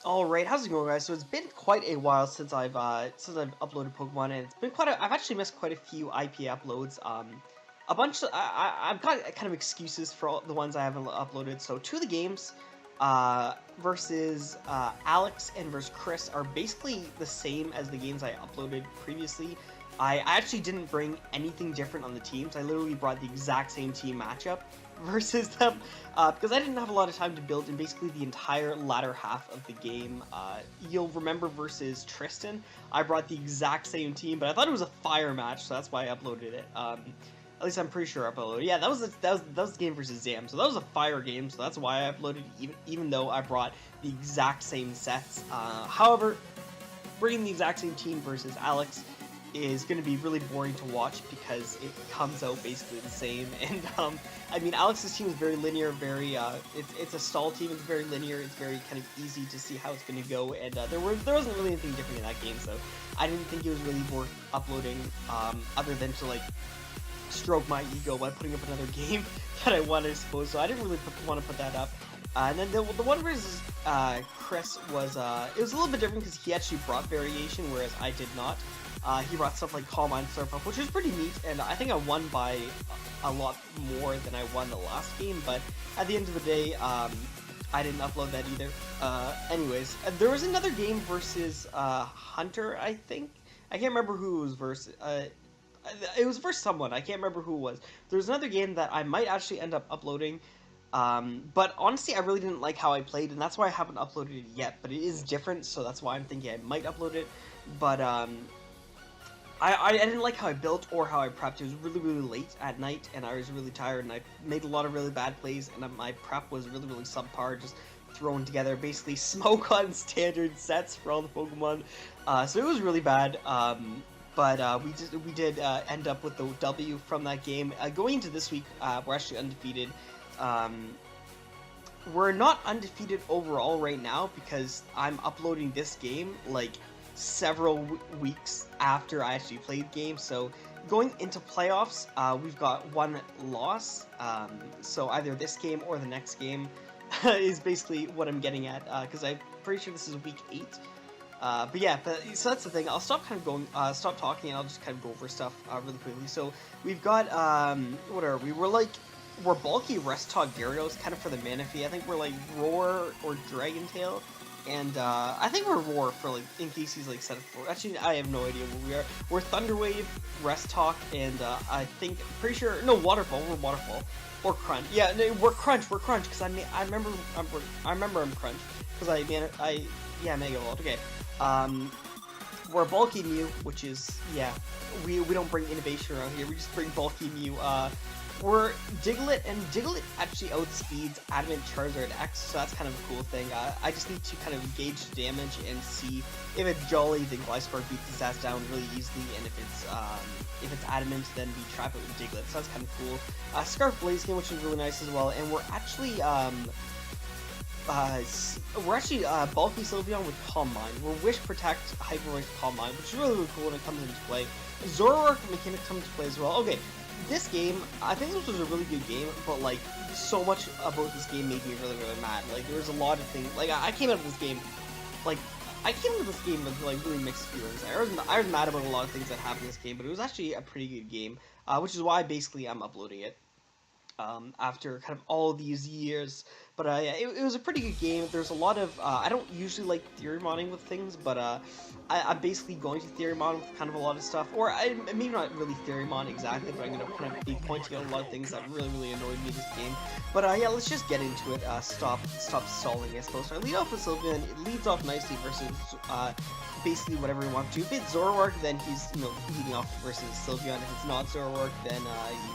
Alright, how's it going, guys? So it's been quite a while since I've uploaded Pokemon, and it's been I've actually missed quite a few IPA uploads. A bunch. I've got kind of excuses for all the ones I haven't uploaded. So two of the games, versus Alex and versus Chris, are basically the same as the games I uploaded previously. I actually didn't bring anything different on the teams. I literally brought the exact same team matchup versus them, because I didn't have a lot of time to build in basically the entire latter half of the game. You'll remember versus Tristan, I brought the exact same team, but I thought it was a fire match, so that's why I uploaded it. At least I'm pretty sure I uploaded. Yeah, that was the game versus Zam, so that was a fire game, so that's why I uploaded, even though I brought the exact same sets. However, bringing the exact same team versus Alex is going to be really boring to watch because it comes out basically the same. And I mean, Alex's team is very linear, it's a stall team. It's very linear. It's very kind of easy to see how it's going to go. And there wasn't really anything different in that game, so I didn't think it was really worth uploading, other than to like stroke my ego by putting up another game that I wanted, I suppose. So I didn't really want to put that up. And then the one versus Chris was it was a little bit different because he actually brought variation, whereas I did not. He brought stuff like Calm Mind, Surf Up, which was pretty neat, and I think I won by a lot more than I won the last game, but at the end of the day, I didn't upload that either. Anyways, there was another game versus Hunter, I think. I can't remember who it was versus. It was versus someone. I can't remember who it was. There's another game that I might actually end up uploading. But honestly, I really didn't like how I played, and that's why I haven't uploaded it yet. But it is different, so that's why I'm thinking I might upload it. But I didn't like how I built or how I prepped. It was really, really late at night, and I was really tired, and I made a lot of really bad plays, and my prep was really, really subpar, just thrown together, basically smoke on standard sets for all the Pokemon. So it was really bad. But we did end up with the W from that game. Going into this week, we're actually undefeated. We're not undefeated overall right now because I'm uploading this game like several weeks after I actually played the game. So going into playoffs, we've got one loss. So either this game or the next game is basically what I'm getting at, because I'm pretty sure this is week 8. But yeah, so that's the thing. I'll stop stop talking, and I'll just kind of go over stuff really quickly. So we've got what are we? We're bulky Rest Talk Gyarados, kind of for the Manaphy. I think we're like Roar or Dragon Tail, and I think we're Roar for like in case he's like set up for. Actually, I have no idea what we are. We're Thunder Wave, Rest Talk, and I think pretty sure no Waterfall. We're Waterfall or Crunch. Yeah, no, we're Crunch. We're Crunch because I remember I'm Crunch because yeah, Mega Evolved. Okay. We're bulky Mew, which is, yeah, we don't bring innovation around here, we just bring bulky Mew. We're Diglett, and Diglett actually outspeeds Adamant Charizard X, so that's kind of a cool thing. I just need to kind of gauge damage and see if it's Jolly, then Gliscor beats his ass down really easily, and if it's Adamant, then we trap it with Diglett, so that's kind of cool. Scarf Blaziken, which is really nice as well, and we're actually bulky Sylveon with Calm Mind. We're Wish Protect, Hyper Voice, Calm Mind, which is really, really cool when it comes into play. Zoroark mechanic comes into play as well. Okay, this game, I think this was a really good game, but like, so much about this game made me really, really mad. Like, there was a lot of things, like, I came out of this game, like, with like really mixed feelings. I was mad about a lot of things that happened in this game, but it was actually a pretty good game, which is why basically I'm uploading it. After kind of all these years. But yeah, it was a pretty good game. There's a lot of, I don't usually like theory modding with things, but I'm basically going to theory mod with kind of a lot of stuff, or maybe not really theory mod exactly, but I'm going to kind of be pointing out a lot of things that really, really annoyed me this game. But yeah, let's just get into it. Stop stalling, I suppose. So I lead off with Sylveon. It leads off nicely versus basically whatever we want to. If it's Zoroark, then he's, leading off versus Sylveon. If it's not Zoroark, then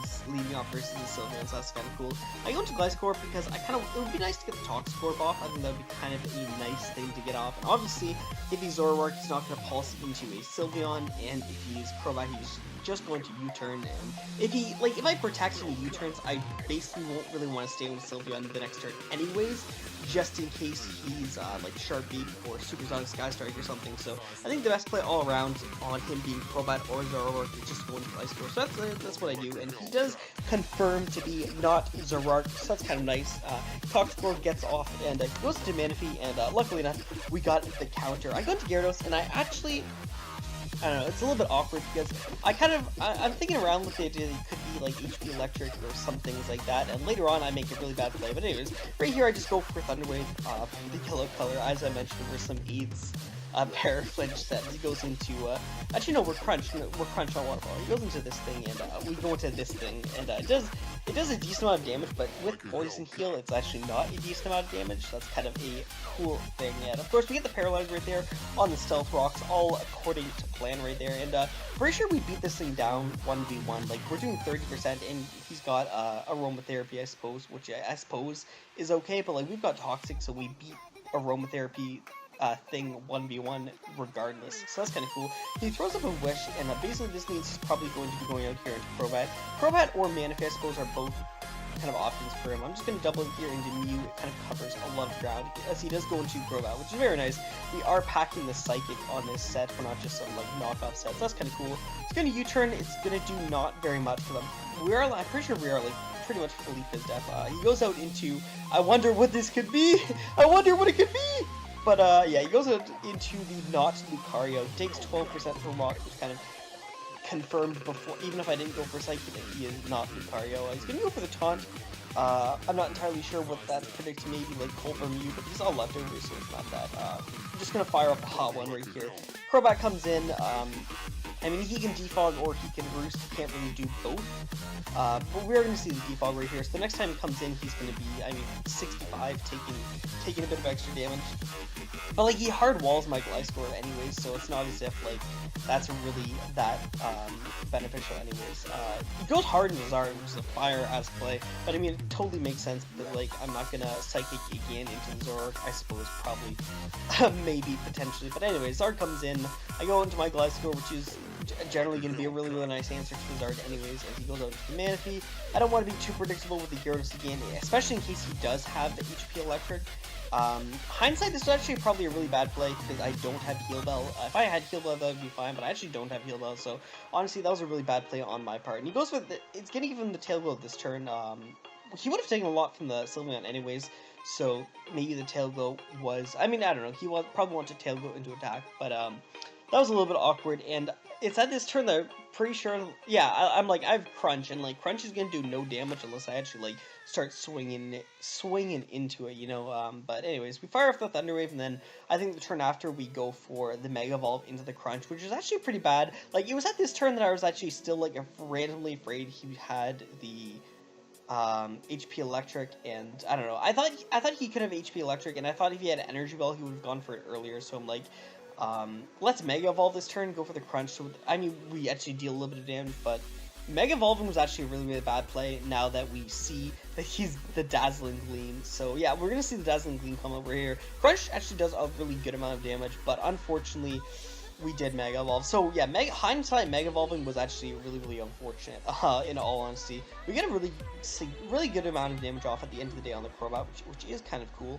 he's leading off versus Sylveon, so that's kind of cool. I go into Gliscor because it would be nice to get the Toxic Orb off. I think that would be kind of a nice thing to get off. And obviously, if he's Zoroark, he's not going to pulse into a Sylveon, and if he's Crobat, he's just going to U-turn. And if I protect any U-turns, I basically won't really want to stay with Sylveon the next turn anyways. just in case he's like Sharp Beam or Super Sonic Sky Strike or something. So I think the best play all around on him being Crobat or Zoroark is just going for Ice Core. So that's what I do, and he does confirm to be not Zoroark, so that's kind of nice. Toxic Orb gets off and goes to Manaphy, and luckily enough, we got the counter. I go into Gyarados, and I don't know, it's a little bit awkward because I'm thinking around with the idea that it could be like HP Electric or some things like that, and later on I make a really bad play. But anyways, right here I just go for Thunder Wave, the yellow color. As I mentioned, there were some aids. Paraflinch set. He goes into, actually no, we're Crunch on Waterfall. He goes into this thing, and we go into this thing, and it does a decent amount of damage, but with Poison Heal, it's actually not a decent amount of damage. That's kind of a cool thing. And of course, we get the Paralyze right there on the Stealth Rocks, all according to plan right there. And pretty sure we beat this thing down 1v1. Like, we're doing 30%, and he's got Aromatherapy, I suppose, which I suppose is okay, but like, we've got Toxic, so we beat Aromatherapy thing 1v1 regardless, so that's kind of cool. He throws up a Wish, and basically this means he's probably going to be going out here into Crobat. Crobat or Manaphy, I suppose, are both kind of options for him. I'm just going to double here into Mew. It kind of covers a lot of ground, as he does go into Crobat, which is very nice. We are packing the Psychic on this set, we're not just some like knockoff sets, so that's kind of cool. It's going to U-turn, it's going to do not very much for them. I'm pretty sure we are like pretty much fully pissed off. He goes out into, I wonder what this could be! I wonder what it could be! But yeah, he goes into the not Lucario, takes 12% for Rock, which kind of confirmed before, even if I didn't go for Psychic, that he is not Lucario. He's gonna go for the Taunt. I'm not entirely sure what that's predicting, maybe like Colt or Mew, but he's all leftovers, so it's not that. I'm just gonna fire up a hot one right here. Crobat comes in, I mean, he can defog or he can roost, he can't really do both. But we're going to see the defog right here, so the next time he comes in, he's going to be, I mean, 65, taking a bit of extra damage. But, like, he hard walls my Gliscor anyways, so it's not as if, like, that's really that beneficial anyways. He goes hard in Zard, which is a fire-ass play, but I mean, it totally makes sense because, like, I'm not going to Psychic again into Zoroark, I suppose, probably, maybe, potentially. But anyways, Zard comes in, I go into my Gliscor, which is generally going to be a really, really nice answer to Zard anyways, as he goes out to the Manaphy. I don't want to be too predictable with the Gyarados again, especially in case he does have the HP Electric. Hindsight, this is actually probably a really bad play because I don't have Heal Bell. If I had Heal Bell, that would be fine, but I actually don't have Heal Bell, so honestly, that was a really bad play on my part. And he goes with it's going to give him the Tail Glow this turn. He would have taken a lot from the Sylveon anyways, so maybe the Tail Glow was, I mean, I don't know, he probably wanted to Tail Glow into attack, but that was a little bit awkward, and it's at this turn that I'm pretty sure, yeah, I'm like, I have Crunch, and like, Crunch is gonna do no damage unless I actually like start swinging into it, you know. But anyways, we fire off the Thunder Wave, and then I think the turn after we go for the Mega Evolve into the Crunch, which is actually pretty bad. Like, it was at this turn that I was actually still like randomly afraid he had the HP Electric, and I don't know. I thought he could have HP Electric, and I thought if he had Energy Ball, he would have gone for it earlier. So I'm like, let's Mega Evolve this turn, go for the Crunch. So, I mean, we actually deal a little bit of damage, but Mega Evolving was actually a really, really bad play now that we see that he's the Dazzling Gleam. So, yeah, we're going to see the Dazzling Gleam come over here. Crunch actually does a really good amount of damage, but unfortunately, we did Mega Evolve. So, yeah, hindsight, Mega Evolving was actually really, really unfortunate, in all honesty. We get a really good amount of damage off at the end of the day on the Crobat, which is kind of cool.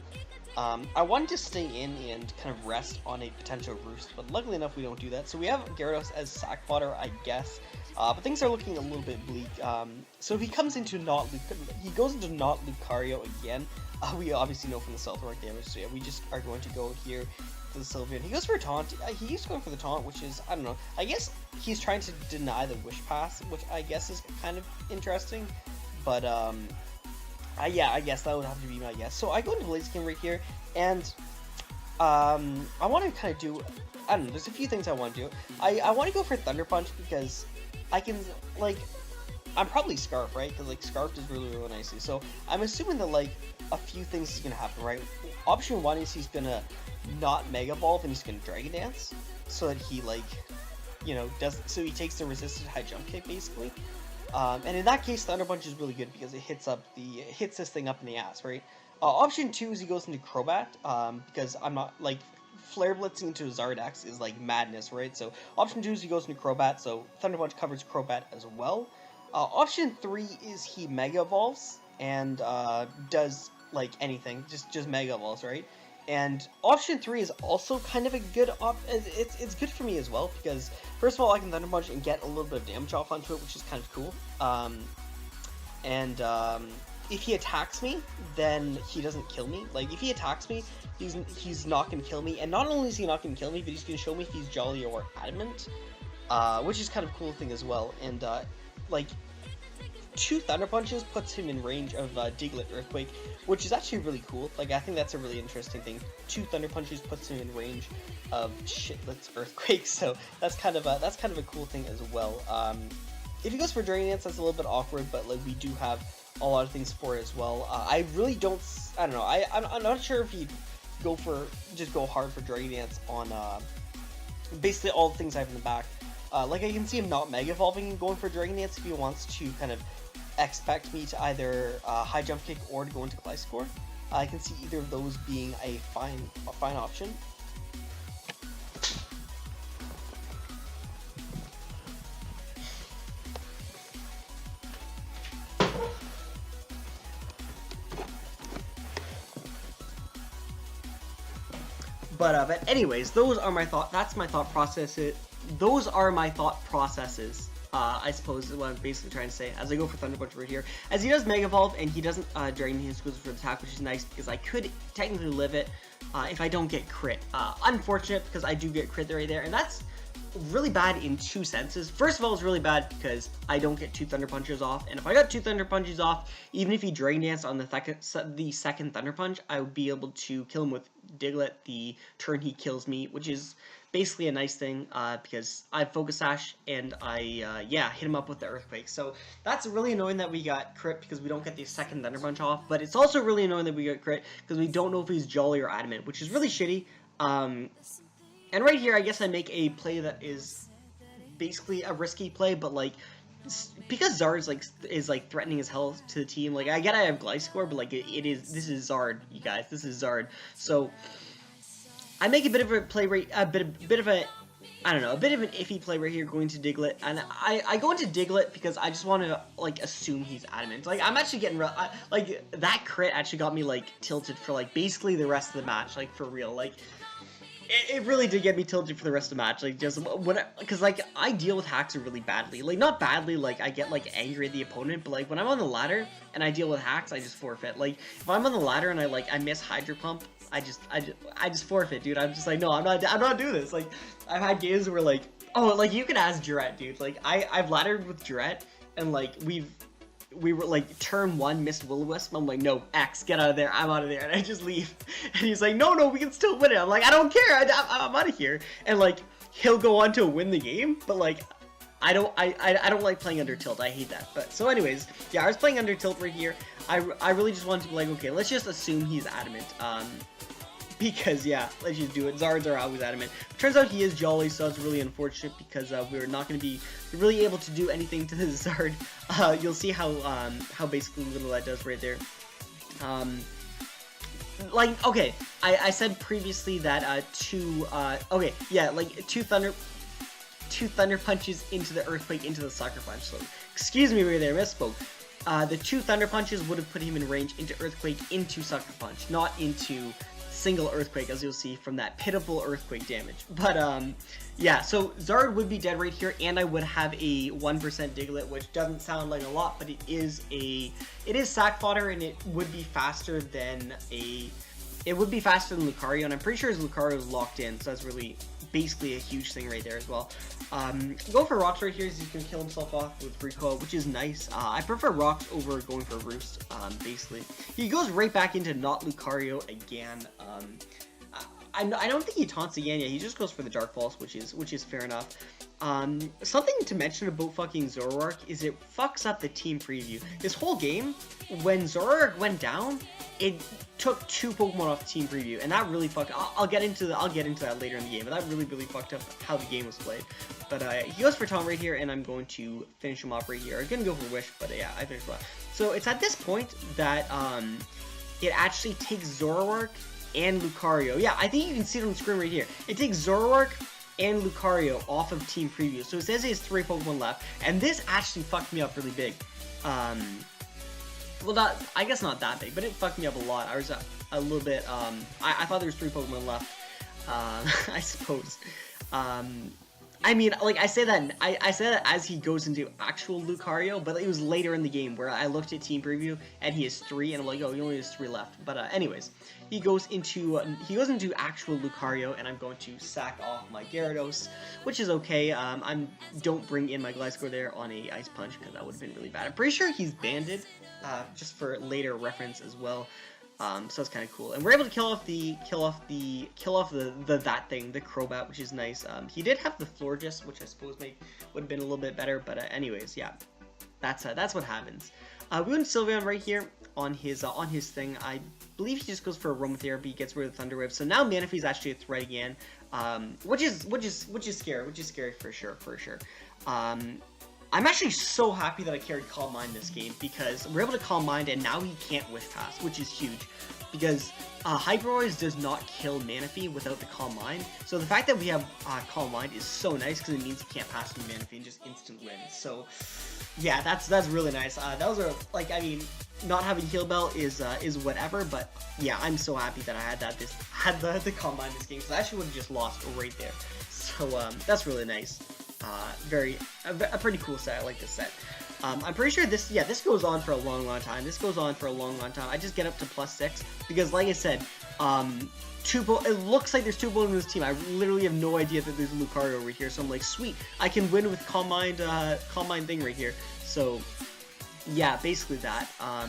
I wanted to stay in and kind of rest on a potential Roost, but luckily enough we don't do that. So we have Gyarados as sack fodder, I guess, but things are looking a little bit bleak. So if he comes into he goes into not Lucario again. We obviously know from the Stealth Rock damage, so yeah, we just are going to go here to the Sylveon. He goes for a Taunt. He's going for the Taunt, which is, I don't know, I guess he's trying to deny the Wish Pass, which I guess is kind of interesting, but yeah, I guess that would have to be my guess. So I go into Blaziken right here, and I want to kind of do, I don't know, there's a few things I want to do. I want to go for Thunder Punch because I can, like, I'm probably Scarf, right? Because, like, Scarf does really, really nicely. So I'm assuming that, like, a few things is going to happen, right? Option one is he's going to not Mega Evolve and he's going to Dragon Dance so that he, like, you know, so he takes the resisted high jump kick, basically. And in that case, Thunder Punch is really good because it hits this thing up in the ass, right? Option 2 is he goes into Crobat, because I'm not, like, Flare Blitzing into Zardex is, like, madness, right? So option 2 is he goes into Crobat, so Thunder Punch covers Crobat as well. Option 3 is he Mega Evolves and does, like anything, just Mega Evolves, right? And option 3 is also kind of a good it's good for me as well, because first of all I can Thunder Punch and get a little bit of damage off onto it, which is kind of cool. If he attacks me, then he doesn't kill me. Like, if he attacks me, he's not going to kill me. And not only is he not going to kill me, but he's going to show me if he's Jolly or Adamant, which is kind of a cool thing as well. And, like, 2 Thunder Punches puts him in range of Diglett Earthquake, which is actually really cool. Like, I think that's a really interesting thing. 2 Thunder Punches puts him in range of Shitlet's Earthquake, so that's kind of a cool thing as well. If he goes for Dragon Dance, that's a little bit awkward, but like we do have a lot of things for it as well. I don't know. I'm not sure if he'd go hard for Dragon Dance on basically all the things I have in the back. Like I can see him not Mega Evolving and going for Dragon Dance if he wants to kind of expect me to either high jump kick or to go into Gliscor. I can see either of those being a fine option. But anyways, those are my thought. That's my thought process. Those are my thought processes. I suppose is what I'm basically trying to say as I go for Thunder Punch right here. As he does Mega Evolve and he doesn't Dragon Dance goes for the attack, which is nice because I could technically live it if I don't get crit. Unfortunate because I do get crit right there, and that's really bad in 2 senses. First of all, it's really bad because I don't get 2 Thunder Punches off, and if I got 2 Thunder Punches off, even if he Dragon Danced on the second Thunder Punch, I would be able to kill him with Diglett the turn he kills me, which is basically a nice thing because I Focus Sash and I hit him up with the Earthquake. So that's really annoying that we got crit because we don't get the second Thunder Punch off, but it's also really annoying that we got crit because we don't know if he's Jolly or Adamant, which is really shitty. And right here, I guess I make a play that is basically a risky play, but like because Zard's is threatening as hell to the team. Like I get I have Gliscor, but like this is Zard, you guys. This is Zard. So I make a bit of a play right, a bit of an iffy play right here, going to Diglett, and I go into Diglett because I just want to like assume he's Adamant. Like I'm actually getting like that crit actually got me like tilted for like basically the rest of the match, like for real, like. It really did get me tilted for the rest of the match, like, just when because, like, I deal with hacks really badly. Like, not badly, like, I get, like, angry at the opponent, but, like, when I'm on the ladder and I deal with hacks, I just forfeit. Like, if I'm on the ladder and I miss Hydro Pump, I just forfeit, dude. I'm just like, no, I'm not doing this. Like, I've had games where, like, oh, like, you can ask Jarette, dude. Like, I've laddered with Jarette, and, like, we were like turn 1 missed Will-O-Wisp. I'm like, no, X, get out of there. I'm out of there, and I just leave. And he's like, no, we can still win it. I'm like, I don't care. I'm out of here. And like he'll go on to win the game, but like I don't like playing under tilt. I hate that. But so anyways, yeah, I was playing under tilt right here. I really just wanted to be like, okay, let's just assume he's Adamant. Because, yeah, let's just do it. Zards are always Adamant. Turns out he is Jolly, so it's really unfortunate because we're not going to be really able to do anything to this Zard. You'll see how basically little that does right there. Like, okay, I said previously that two Thunder Punches into the Earthquake into the Sucker Punch. So, excuse me right there, misspoke. The 2 Thunder Punches would have put him in range into Earthquake into Sucker Punch, not into single Earthquake, as you'll see from that pitiful Earthquake damage. But yeah, so Zard would be dead right here, and I would have a 1% Diglett, which doesn't sound like a lot, but it is sack fodder, and it would be faster than Lucario, and I'm pretty sure his Lucario is locked in, so that's really basically a huge thing right there as well. Go for Rocks right here, so he can kill himself off with Recoil, which is nice. I prefer Rocks over going for Roost, basically. He goes right back into not Lucario again. I don't think he taunts again yet, he just goes for the Dark Pulse, which is fair enough. Something to mention about fucking Zoroark is it fucks up the team preview. This whole game, when Zoroark went down, it took 2 Pokemon off the team preview, and that really fucked. I'll get into that later in the game, but that really fucked up how the game was played. But he goes for Taunt right here, and I'm going to finish him off right here. I'm gonna go for Wish, but yeah, I finished him off. So it's at this point that it actually takes Zoroark and Lucario. Yeah, I think you can see it on the screen right here. It takes Zoroark and Lucario off of Team Preview. So it says he has 3 Pokemon left, and this actually fucked me up really big. well, I guess not that big, but it fucked me up a lot. I was a little bit, I thought there was 3 Pokemon left, I suppose. I mean, like, I say that as he goes into actual Lucario, but it was later in the game where I looked at Team Preview, and he has 3, and I'm like, oh, he only has 3 left. But anyways, he goes into actual Lucario, and I'm going to sack off my Gyarados, which is okay. Don't bring in my Gliscor there on a Ice Punch, because that would have been really bad. I'm pretty sure he's banded, just for later reference as well. So that's kind of cool, and we're able to kill off the that thing, the Crobat, which is nice. He did have the Florges, which I suppose would have been a little bit better, but anyways, yeah, that's what happens. We went Sylveon right here on his thing. I believe he just goes for Aromatherapy, gets rid of Thunder Wave. So now Manaphy is actually a threat again, which is scary for sure. I'm actually so happy that I carried Calm Mind this game, because we're able to Calm Mind, and now he can't Wish Pass, which is huge, because Hyperoids does not kill Manaphy without the Calm Mind, so the fact that we have Calm Mind is so nice, because it means he can't pass through Manaphy and just instant wins. So yeah, that's really nice. Those are, like, I mean, not having Heal Bell is whatever, but yeah, I'm so happy that I had the Calm Mind this game, because I actually would have just lost right there. So that's really nice. A pretty cool set. I like this set. I'm pretty sure this goes on for a long time. I just get up to +6 because, like I said, it looks like there's 2 Pokemon in this team. I literally have no idea that there's a Lucario over here, so I'm like, sweet, I can win with Calm Mind thing right here. So yeah, basically that. Oh,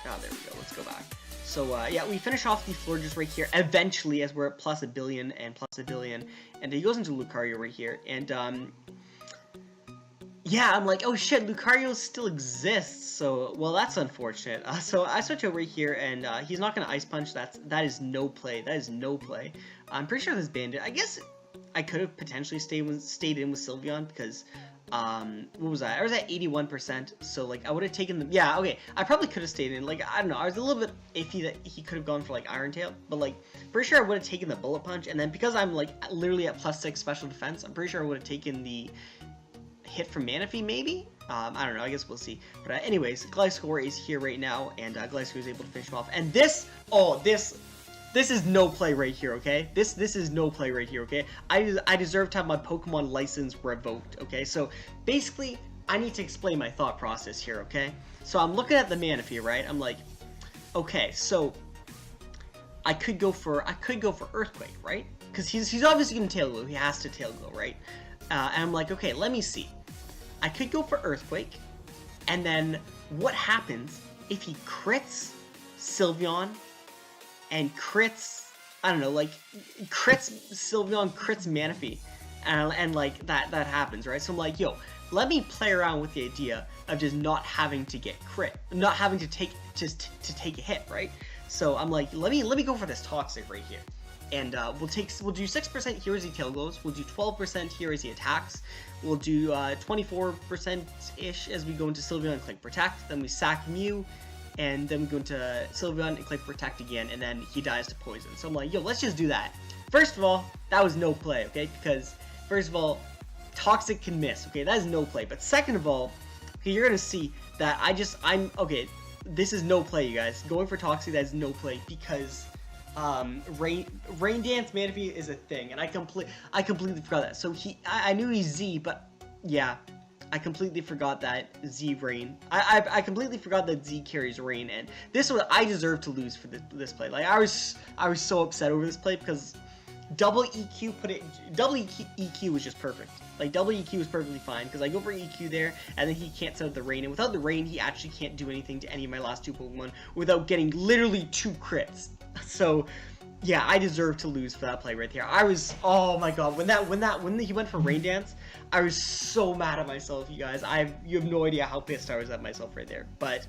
there we go. Let's go back. So yeah, we finish off the Florges right here eventually, as we're at +1 billion and +1 billion, and he goes into Lucario right here, and yeah, I'm like, oh shit, Lucario still exists. So, well, that's unfortunate. So I switch over here, and he's not gonna Ice Punch. That is no play. I'm pretty sure this Bandit. I guess I could have potentially stayed in with Sylveon, because what was I? I was at 81%, so like I would have taken the, yeah, okay, I probably could have stayed in, like, I don't know, I was a little bit iffy that he could have gone for like Iron Tail, but like, pretty sure I would have taken the Bullet Punch, and then because I'm like literally at +6 special defense, I'm pretty sure I would have taken the hit from Manaphy, maybe? I don't know, I guess we'll see. But anyways, Gliscor is here right now, and Gliscor is able to finish him off, and this is no play right here, okay? This is no play right here, okay? I deserve to have my Pokemon license revoked, okay? So basically, I need to explain my thought process here, okay? So I'm looking at the Manaphy, right? I'm like, okay, so I could go for Earthquake, right? Because he's obviously gonna Tail Glow. He has to Tail Glow, right? And I'm like, okay, let me see. I could go for Earthquake, and then what happens if he crits Sylveon and crits, I don't know, like, crits Sylveon, crits Manaphy, and like, that happens, right? So I'm like, yo, let me play around with the idea of just not having to get crit, not having to take a hit, right? So I'm like, let me go for this Toxic right here, and we'll do 6% here as he Tail Glows, we'll do 12% here as he attacks, we'll do 24%-ish as we go into Sylveon and click Protect, then we sack Mew, and then we go into Sylveon and click Protect again, and then he dies to Poison. So I'm like, yo, let's just do that. First of all, that was no play, okay? Because, first of all, Toxic can miss, okay? That is no play. But second of all, okay, you're gonna see that okay, this is no play, you guys. Going for Toxic, that is no play, because Rain Dance Manaphy is a thing, and I completely forgot that. So I knew he's Z, but yeah, I completely forgot that Z Rain. I completely forgot that Z carries Rain, and this was, I deserve to lose for this play. Like, I was so upset over this play, because double EQ was just perfect. Like, double EQ was perfectly fine, because I go for EQ there, and then he can't set up the Rain, and without the Rain, he actually can't do anything to any of my last 2 Pokemon without getting literally 2 crits. So yeah, I deserve to lose for that play right there. I was, oh my god, when he went for Rain Dance, I was so mad at myself, you guys. You have no idea how pissed I was at myself right there. But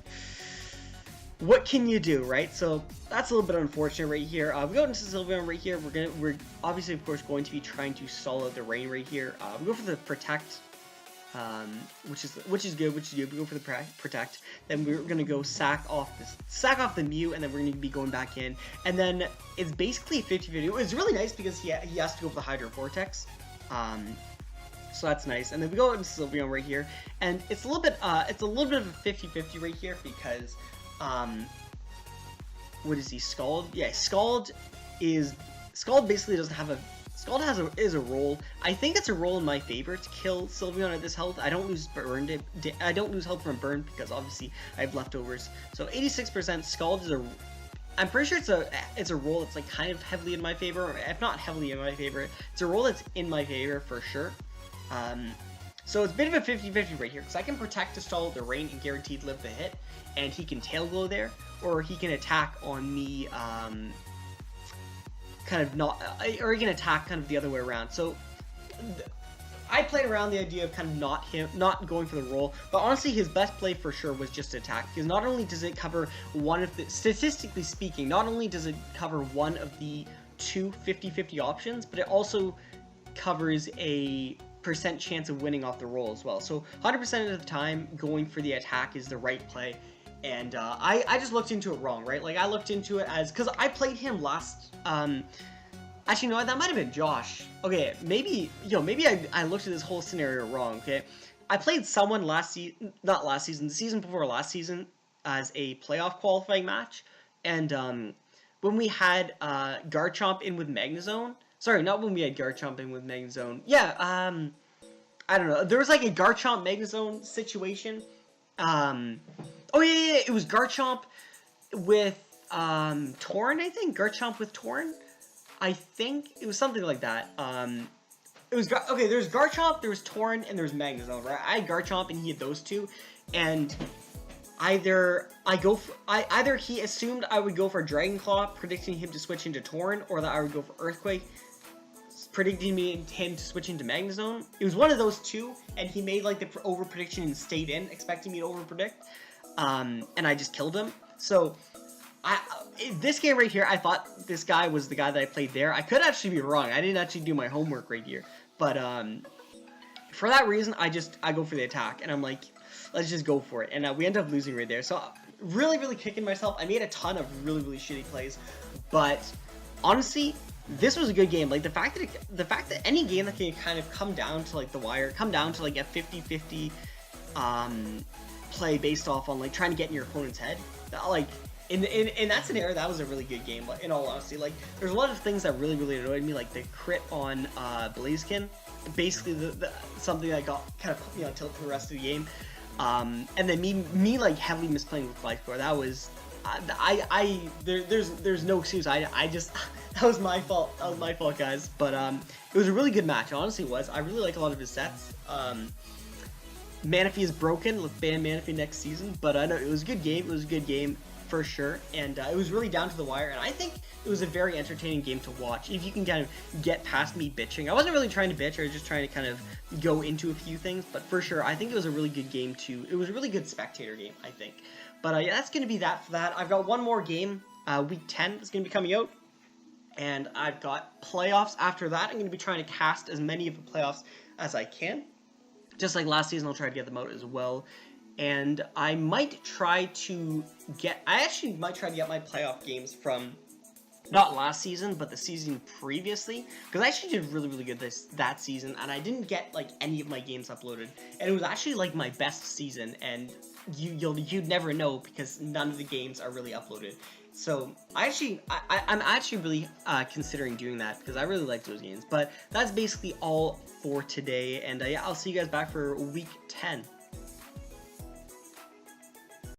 what can you do, right? So that's a little bit unfortunate right here. We go into Sylveon right here. We're obviously, of course, going to be trying to solo the Rain right here. We go for the Protect, which is good. We go for the Protect. Then we're gonna go sack off the Mew, and then we're gonna be going back in. And then it's basically 50-50. It's really nice because he has to go for the Hydro Vortex. So that's nice. And then we go into Sylveon right here, and it's a little bit of a 50-50 right here, because what is he? Scald? Yeah, Scald basically doesn't have a. Scald is a roll. I think it's a roll in my favor to kill Sylveon at this health. I don't lose I don't lose health from burn because obviously I have leftovers. So 86%. Scald is a. I'm pretty sure it's a roll that's like kind of heavily in my favor, or if not heavily in my favor, it's a roll that's in my favor for sure. So it's a bit of a 50-50 right here, because I can protect to stall the rain and guaranteed live the hit, and he can tail glow there, or he can attack on me, kind of not, or he can attack kind of the other way around. So I played around the idea of kind of not going for the roll, but honestly his best play for sure was just to attack, because not only does it cover one of the, statistically speaking, not only does it cover one of the two 50-50 options, but it also covers a percent chance of winning off the roll as well. So 100% of the time going for the attack is the right play, and I just looked into it wrong, right? Like I looked into it as, because I played him last, actually no, that might have been Josh. Okay, maybe I looked at this whole scenario wrong, okay? I played someone the season before last season as a playoff qualifying match, and when we had Garchomp in with Magnezone. Sorry, not when we had Garchomp in with Magnezone. Yeah, I don't know. There was like a Garchomp Magnezone situation. Oh yeah, it was Garchomp with Torn, I think. Garchomp with Torn. I think it was something like that. It was okay. There's Garchomp, there was Torn, and there's Magnezone. Right? I had Garchomp, and he had those two, and either he assumed I would go for Dragon Claw, predicting him to switch into Torn, or that I would go for Earthquake, predicting him to switch into Magnezone. It was one of those two, and he made like the over prediction and stayed in, expecting me to over predict, and I just killed him. So this game right here, I thought this guy was the guy that I played there. I could actually be wrong. I didn't actually do my homework right here, but for that reason, I go for the attack, and I'm like, let's just go for it, and we end up losing right there. So really kicking myself. I made a ton of really shitty plays, but honestly, this was a good game. Like the fact that any game that can kind of come down to like the wire, come down to like a 50-50 play based off on like trying to get in your opponent's head, like in that scenario, that was a really good game. In all honesty, like there's a lot of things that really annoyed me, like the crit on Blaziken, basically the something that got kind of tilt for the rest of the game, and then me like heavily misplaying with Life Core. That was there's no excuse. I just that was my fault. That was my fault, guys. But it was a really good match. It honestly was. I really like a lot of his sets. Manaphy is broken. Let's ban Manaphy next season. But I know it was a good game. It was a good game for sure, and it was really down to the wire. And I think it was a very entertaining game to watch. If you can kind of get past me bitching, I wasn't really trying to bitch. I was just trying to kind of go into a few things. But for sure, I think it was a really good game too. It was a really good spectator game, I think. But yeah, that's going to be that for that. I've got one more game, week 10 is going to be coming out, and I've got playoffs after that. I'm going to be trying to cast as many of the playoffs as I can. Just like last season, I'll try to get them out as well. And I might try to get, I actually might try to get my playoff games from, not last season, but the season previously, because I actually did really good that season, and I didn't get like any of my games uploaded, and it was actually like my best season, and you'd never know because none of the games are really uploaded. So I'm actually really considering doing that because I really like those games. But that's basically all for today, and yeah, I'll see you guys back for week 10.